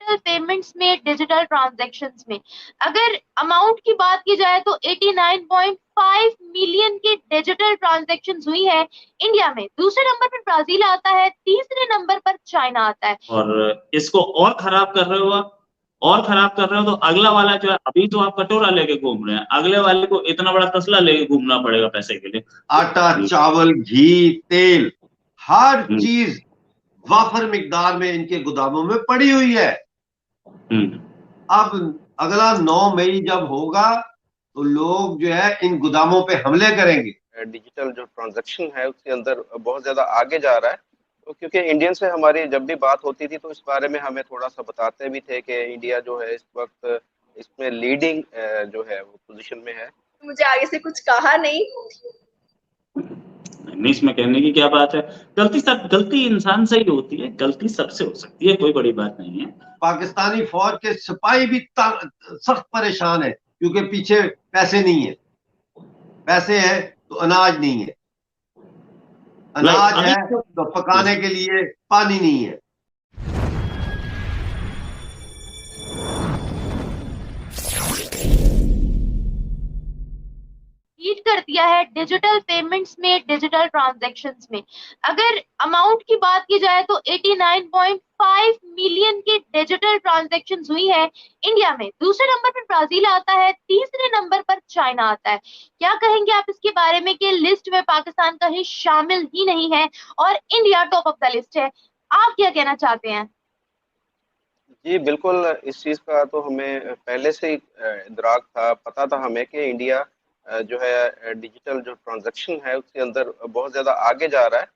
Digital payments में, digital transactions में अगर अमाउंट की बात की जाए तो 89.5 मिलियन की डिजिटल ट्रांजैक्शंस हुई है इंडिया में। दूसरे नंबर पर ब्राजील आता है, तीसरे नंबर पर चाइना आता है। और इसको और खराब कर रहे हो आप, और खराब कर रहे हो तो अगला वाला जो है, अभी तो आप कटोरा लेके घूम रहे हैं, अगले वाले को इतना बड़ा तसला लेके घूमना पड़ेगा पैसे के लिए। आटा, चावल, घी, तेल, हर हम्म, चीज वाफर मिकदार में इनके गोदामों में पड़ी हुई है। हम्म। अब अगला 9 मई जब होगा तो लोग जो है इन गोदामों पे हमले करेंगे। डिजिटल जो ट्रांजैक्शन है उसके अंदर बहुत ज्यादा आगे जा रहा है। तो क्योंकि इंडियन से हमारी जब भी बात होती थी तो इस बारे में हमें थोड़ा सा बताते भी थे कि इंडिया जो है इस वक्त इसमें लीडिंग जो है वो पोजीशन में है। मुझे आगे से कुछ कहा नहीं। नहीं, इसमें कहने की क्या बात है। गलती इंसान से ही होती है, गलती सबसे हो सकती है, कोई बड़ी बात नहीं है। पाकिस्तानी फौज के सिपाही भी सख्त परेशान है क्योंकि पीछे पैसे नहीं है। पैसे हैं तो अनाज नहीं है, अनाज है तो पकाने के लिए पानी नहीं है। लीड कर दिया है डिजिटल पेमेंट्स में, डिजिटल ट्रांजैक्शंस में अगर अमाउंट की बात की जाए तो 89.5 मिलियन की डिजिटल ट्रांजैक्शंस हुई है इंडिया में। दूसरे नंबर पर ब्राजील आता है, तीसरे नंबर पर चाइना आता है। क्या कहेंगे आप इसके बारे में कि लिस्ट में पाकिस्तान कहीं शामिल ही नहीं है और India top of the list है? आप क्या कहना चाहते हैं? जी बिल्कुल, इस चीज़ का तो हमें पहले से ही इदराक था, पता था हमें कि इंडिया जो है डिजिटल जो ट्रांज़ैक्शन है उसके अंदर बहुत ज़्यादा आगे जा रहा है।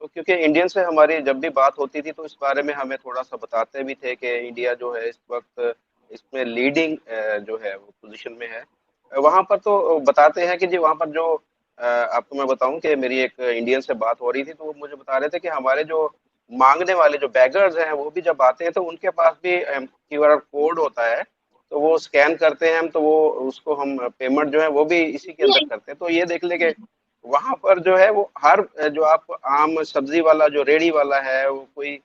तो क्योंकि इंडियन से हमारी जब भी बात होती थी तो इस बारे में हमें थोड़ा-सा बताते भी थे कि इंडिया जो है इस वक्त इसमें लीडिंग जो है वो पोज़ीशन में है। वहाँ पर तो बताते हैं कि जी वहाँ पर जो आपको मैं बताऊँ कि मेरी एक इंडियन से बात हो रही थी तो वो मुझे बता रहे थे कि हमारे जो मांगने वाले जो बेगर्स हैं वो भी जब आते हैं तो उनके पास भी क्यूआर कोड होता है। तो वो स्कैन करते हैं हम, तो वो उसको हम पेमेंट जो है वो भी इसी के अंदर करते हैं। तो ये देख ले कि वहाँ पर जो है वो हर जो आप आम सब्जी वाला जो रेडी वाला है, वो कोई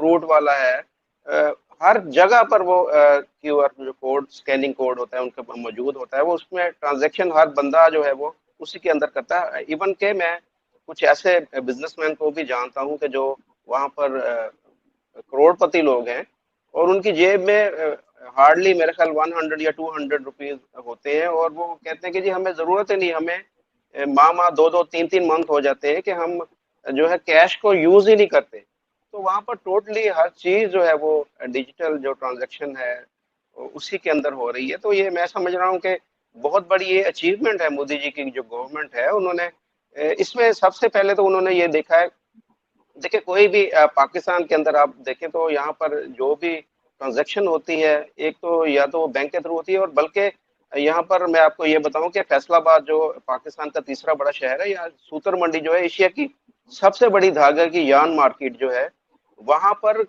फ्रूट वाला है, हर जगह पर वो क्यूआर जो कोड स्कैनिंग कोड होता है उनके मौजूद होता है। वो उसमें ट्रांजैक्शन हर बंदा जो है वो उसी के अंदर करता है। इवन के मैं कुछ ऐसे बिजनेसमैन को भी जानता हूँ कि जो वहाँ पर करोड़पति लोग हैं और उनकी जेब में हार्डली मेरे ख्याल 100 या 200 रुपीज होते हैं और वो कहते हैं कि जी हमें ज़रूरत ही नहीं, हमें माह 2-2 3-3 मंथ हो जाते हैं कि हम जो है कैश को यूज़ ही नहीं करते। तो वहाँ पर टोटली हर चीज़ जो है वो डिजिटल जो ट्रांजैक्शन है उसी के अंदर हो रही है। तो ये मैं समझ रहा हूँ कि बहुत बड़ी ये अचीवमेंट है मोदी जी की जो गवर्नमेंट है। उन्होंने इसमें सबसे पहले तो उन्होंने ये देखा है, देखिए कोई भी पाकिस्तान के अंदर आप देखें तो यहाँ पर जो भी ट्रांजैक्शन होती है एक तो या तो बैंक के थ्रू होती है और बल्कि यहाँ पर मैं आपको ये बताऊं कि फैसलाबाद जो पाकिस्तान का तीसरा बड़ा शहर है, यहाँ सूतर मंडी जो है एशिया की सबसे बड़ी धागे की यार्न मार्केट जो है, वहां पर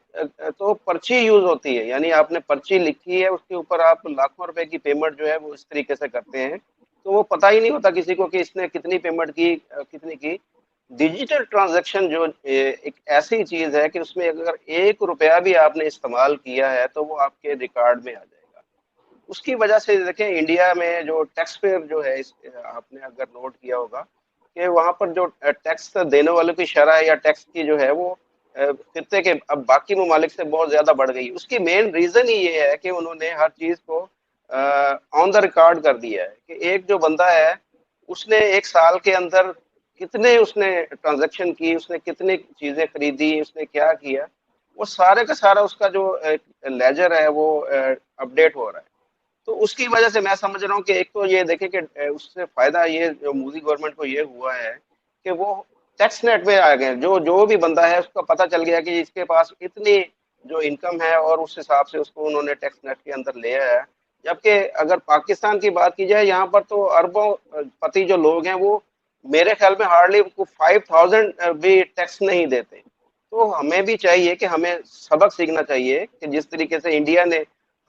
तो पर्ची यूज होती है। यानी आपने पर्ची लिखी है, उसके ऊपर आप लाखों रुपए की पेमेंट जो है वो इस तरीके से करते हैं। तो वो पता ही नहीं होता किसी को कि इसने कितनी पेमेंट की, कितनी की। डिजिटल ट्रांजैक्शन जो एक ऐसी चीज है कि उसमें अगर 1 रुपया भी आपने इस्तेमाल किया है तो वो आपके रिकॉर्ड में आ जाएगा। उसकी वजह से देखें इंडिया में जो टैक्स पेयर जो है आपने अगर नोट किया होगा कि वहां पर जो टैक्स देने वालों की शरह या टैक्स की जो है वो खित्ते के अब बाकी ममालिक से बहुत ज्यादा बढ़ गई। उसकी मेन रीजन ही ये है कि उन्होंने हर चीज को ऑन द रिकॉर्ड कर दिया है कि एक जो बंदा है उसने एक साल के अंदर कितने उसने ट्रांजैक्शन की, उसने कितनी चीजें खरीदी, उसने क्या किया, वो सारे का सारा उसका जो लेजर है वो अपडेट हो रहा है। तो उसकी वजह से मैं समझ रहा हूँ कि एक तो ये देखें कि उससे फायदा ये जो मोदी गवर्नमेंट को ये हुआ है कि वो टैक्स नेट में आ गए। जो जो भी बंदा है उसका पता चल गया कि इसके पास इतनी जो इनकम है और उस हिसाब से उसको उन्होंने टैक्स नेट के अंदर ले आया है। जबकि अगर पाकिस्तान की बात की जाए यहाँ पर तो अरबों पति जो लोग हैं वो मेरे ख्याल में हार्डली 5,000 भी टैक्स नहीं देते। तो हमें भी चाहिए कि हमें सबक सीखना चाहिए कि जिस तरीके से इंडिया ने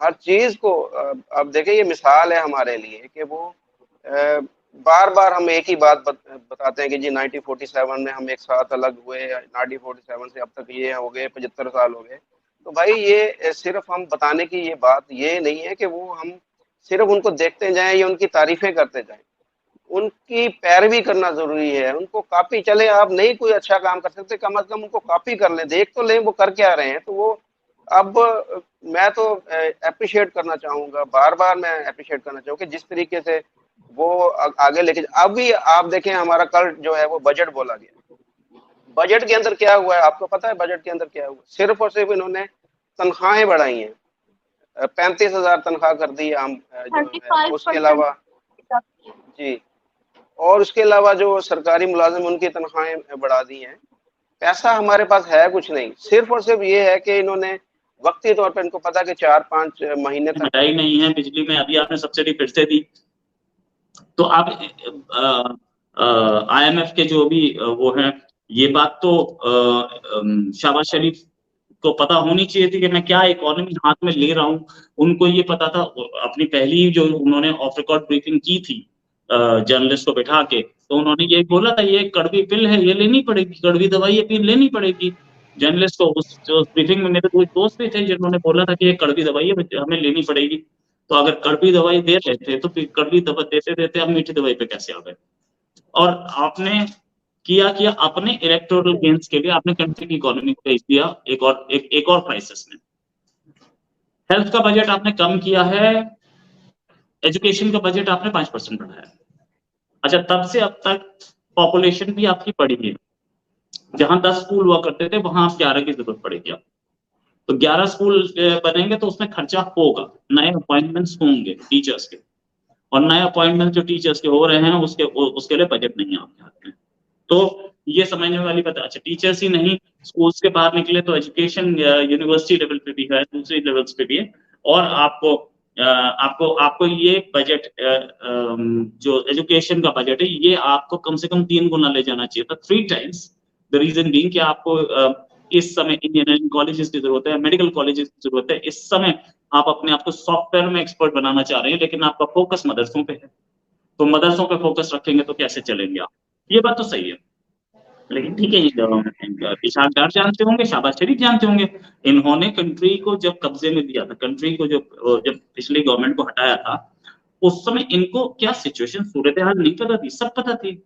हर चीज को अब देखिए ये मिसाल है हमारे लिए कि वो बार बार हम एक ही बात बताते हैं कि जी 1947 में हम एक साथ अलग हुए, 1947 से अब तक ये हो गए 75 साल हो गए। तो भाई ये सिर्फ हम बताने की ये बात ये नहीं है कि वो हम सिर्फ उनको देखते जाएं या उनकी तारीफें करते जाएं, उनकी पैरवी करना जरूरी है। उनको कॉपी, चले आप नहीं कोई अच्छा काम कर सकते, कम से कम उनको कॉपी कर लें, देख तो लें वो कर क्या रहे हैं। तो वो अब मैं तो अप्रिशिएट करना चाहूंगा, बार बार मैं अप्रिशिएट करना चाहूंगा कि जिस तरीके से वो आगे लेके। अभी आप देखें हमारा कल जो है वो बजट बोला गया, बजट के अंदर क्या हुआ है आपको पता है? बजट के अंदर क्या हुआ? सिर्फ और सिर्फ इन्होंने तनख्वाहें बढ़ाई हैं, 35,000 तनख्वाह कर दी आम जो है। उसके अलावा जी, और उसके अलावा जो सरकारी मुलाजिम उनकी तनख्वाहें बढ़ा दी हैं। पैसा हमारे पास है कुछ नहीं, सिर्फ और सिर्फ ये है कि इन्होंने वक्ती तौर पर, इनको पता कि 4-5 महीने तक हटाई नहीं है बिजली में। अभी आपने सब्सिडी फिर से दी, तो आप IMF के जो भी वो हैं, ये बात तो शहबाज शरीफ को पता होनी चाहिए थी कि मैं क्या इकोनॉमी हाथ में ले रहा हूँ। उनको ये पता था। अपनी पहली जो उन्होंने ऑफ रिकॉर्ड ब्रीफिंग की थी जर्नलिस्ट को बैठा के, तो उन्होंने ये बोला था ये कड़वी पिल है, ये लेनी पड़ेगी, कड़वी दवाई ये पिल लेनी पड़ेगी। जर्नलिस्ट को उस ब्रीफिंग में मेरे कुछ दोस्त भी थे जिन्होंने बोला था कि ये कड़वी दवाई है, हमें लेनी पड़ेगी। तो अगर कड़वी दवाई दे रहे थे तो फिर कड़वी दवा देते देते अब मीठी दवाई पे कैसे आ गए? और आपने किया अपने इलेक्टोरल गेन्स के लिए, आपने कंट्री की इकोनॉमी को भेज दिया एक और क्राइसिस में। हेल्थ का बजट आपने कम किया है, एजुकेशन का बजट आपने 5% बढ़ाया। अच्छा, तब से अब तक पॉपुलेशन भी आपकी बढ़ी है। जहां 10 स्कूल हुआ करते थे वहां आप 11 की जरूरत पड़ेगी आप। तो 11 स्कूल बनेंगे तो उसमें खर्चा होगा, नए अपॉइंटमेंट्स होंगे टीचर्स के, और नए अपॉइंटमेंट जो टीचर्स के हो रहे हैं उसके लिए बजट नहीं है आपके हाथ में। तो ये समझने वाली बात है। अच्छा, टीचर्स ही नहीं, स्कूल्स के बाहर निकले तो एजुकेशन यूनिवर्सिटी लेवल पे भी है, दूसरी लेवल्स पे भी है। और आपको ये बजट जो एजुकेशन का बजट है, ये आपको कम से कम 3 गुना ले जाना चाहिए था, 3 टाइम्स। द रीजन बीइंग कि आपको इस समय इंजीनियरिंग कॉलेजेस की जरूरत है, मेडिकल कॉलेजेस की जरूरत है। इस समय आप अपने आप को सॉफ्टवेयर में एक्सपर्ट बनाना चाह रहे हैं, लेकिन आपका फोकस मदरसों पे है। तो मदरसों पे फोकस रखेंगे तो कैसे चलेंगे आप? ये बात तो सही है, लेकिन ठीक है, इशाकदार जानते होंगे, शहबाज शरीफ जानते होंगे, इन्होंने कंट्री को जब कब्जे में दिया था, कंट्री को जब पिछली गवर्नमेंट को हटाया था, उस समय इनको क्या सिचुएशन, सूरत हाल नहीं पता थी, सब पता थी।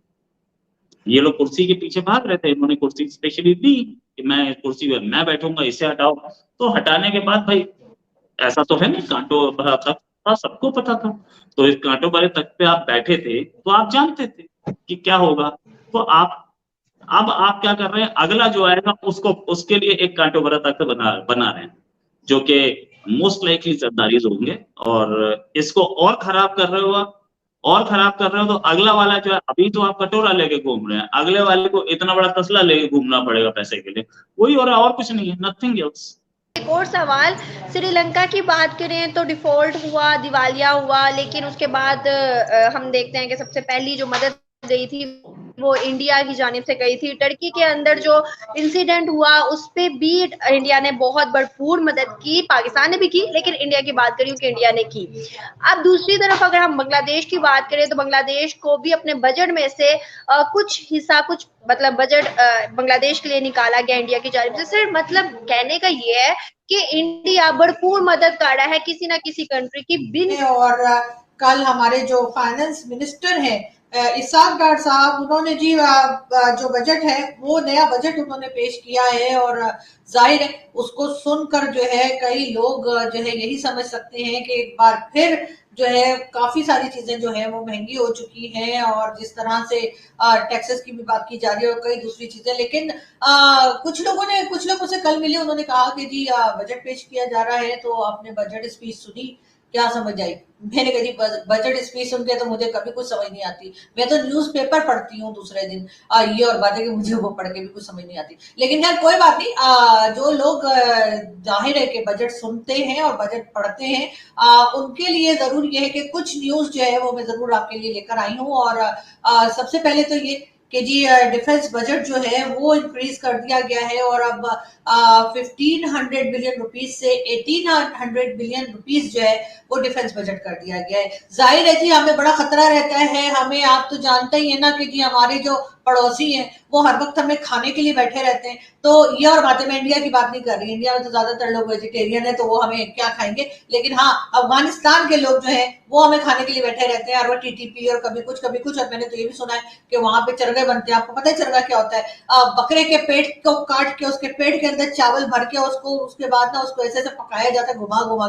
ये लोग कुर्सी के पीछे भाग रहे थे, इन्होंने कुर्सी स्पेशली दी कि मैं कुर्सी पर मैं बैठूंगा, इसे हटाओ। तो हटाने के बाद भाई ऐसा तो है नहीं, कांटो भरा तक था, सबको पता था। तो इस कांटो भरे तक पे आप बैठे थे तो आप जानते थे कि क्या होगा। तो अब आप क्या कर रहे हैं, अगला जो आएगा उसके लिए एक कांटो भरा तख्त बना रहे हैं, जो कि मोस्ट लाइकली जरदारी होंगे। और इसको और खराब कर रहे हो तो अगला वाला जो है, अभी तो आप कटोरा लेके घूम रहे हैं, अगले वाले को इतना बड़ा तसला लेके घूमना पड़ेगा पैसे के लिए। वही हो रहा है और कुछ नहीं है, नथिंग एल्स। एक और सवाल, श्रीलंका की बात करें तो डिफॉल्ट हुआ, दिवालिया हुआ, लेकिन उसके बाद हम देखते हैं कि सबसे पहली जो मदद गई थी वो इंडिया की जानिब से गई थी। टर्की के अंदर जो इंसिडेंट हुआ उस पे भी इंडिया ने बहुत भरपूर मदद की, पाकिस्तान ने भी की, लेकिन इंडिया की बात करी कि इंडिया ने की। अब दूसरी तरफ अगर हम बांग्लादेश की बात करें तो बांग्लादेश को भी अपने बजट में से कुछ हिस्सा, कुछ मतलब बजट बांग्लादेश के लिए निकाला गया इंडिया की जानिब से। सिर्फ मतलब कहने का ये है कि इंडिया भरपूर मदद कर रहा है किसी ना किसी कंट्री की बिन। और कल हमारे जो फाइनेंस मिनिस्टर हैं इसाक डार साहब, उन्होंने जी जो बजट है वो नया बजट उन्होंने पेश किया है, और जाहिर है उसको सुनकर जो है कई लोग जो है यही समझ सकते हैं कि एक बार फिर जो है काफी सारी चीजें जो है वो महंगी हो चुकी हैं, और जिस तरह से टैक्सेस की भी बात की जा रही है और कई दूसरी चीजें। लेकिन कुछ लोगों से कल मिले, उन्होंने कहा कि जी बजट पेश किया जा रहा है, तो आपने बजट स्पीच सुनी, क्या समझ आई? मैंने कही बजट स्पीच सुन के तो मुझे कभी कुछ समझ नहीं आती, मैं तो न्यूज़पेपर पढ़ती हूँ दूसरे दिन। ये और बात है कि मुझे वो पढ़ के भी कुछ समझ नहीं आती, लेकिन खैर कोई बात नहीं। जो लोग जाहिर है कि बजट सुनते हैं और बजट पढ़ते हैं, उनके लिए जरूर ये है कि कुछ न्यूज जो है वो मैं जरूर आपके लिए लेकर आई हूँ। और सबसे पहले तो ये कि जी डिफेंस बजट जो है वो इंक्रीज कर दिया गया है, और अब 1500 बिलियन रुपीज से 1800 बिलियन रुपीज जो है वो डिफेंस बजट कर दिया गया है। जाहिर है जी हमें बड़ा खतरा रहता है, हमें, आप तो जानते ही है ना कि जी हमारे जो पड़ोसी हैं, वो हर वक्त हमें खाने के लिए बैठे रहते हैं। तो ये और बातें, मैं इंडिया की बात नहीं कर रही, इंडिया में तो ज्यादातर लोग वेजिटेरियन है तो वो हमें क्या खाएंगे, लेकिन हाँ अफगानिस्तान के लोग जो है वो हमें खाने के लिए बैठे रहते हैं, और वो टीटीपी और कभी कुछ और मैंने तो ये भी सुना है कि वहां पे चरगे बनते हैं। आपको पता है चरगा क्या होता है? बकरे के पेट को काट के उसके पेट के अंदर चावल भर के उसको उसके बाद ना उसको ऐसे पकाया जाता है, घुमा घुमा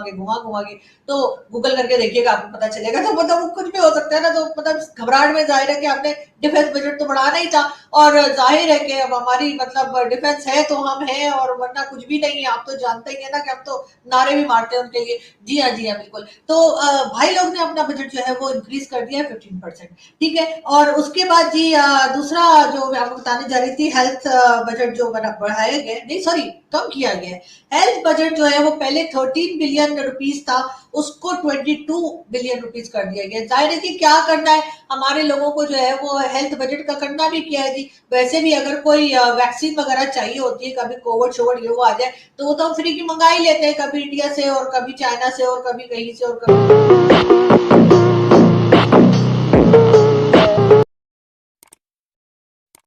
के। तो गूगल करके देखिएगा, आपको पता चलेगा। तो मतलब कुछ भी हो सकता है ना, तो मतलब घबराहट में जाहिर है कि आपने डिफेंस बजट तो बढ़ाना ही था, और जाहिर है कि अब हमारी मतलब डिफेंस है तो हम हैं, और वरना कुछ भी नहीं है। आप तो जानते ही है ना कि हम तो नारे भी मारते हैं उनके लिए। जी हाँ बिल्कुल। तो भाई लोग ने अपना बजट जो है वो इंक्रीज कर दिया है 15%, ठीक है। और उसके बाद जी दूसरा जो मैं आपको बताने जा रही थी, हेल्थ बजट जो बढ़ाया गया, नहीं सॉरी कम किया गया है। हेल्थ बजट जो है वो पहले 13 बिलियन रुपीस था, उसको 22 बिलियन रुपीस कर दिया गया। जाहिर है कि क्या करना है हमारे लोगों को जो है वो हेल्थ बजट का करना भी क्या है जी। वैसे भी अगर कोई वैक्सीन वगैरह चाहिए होती है, कभी कोविड शोविड ये वो आ जाए तो वो तो हम फ्री की मंगा ही लेते हैं, कभी इंडिया से और कभी चाइना से और कभी कहीं से और कभी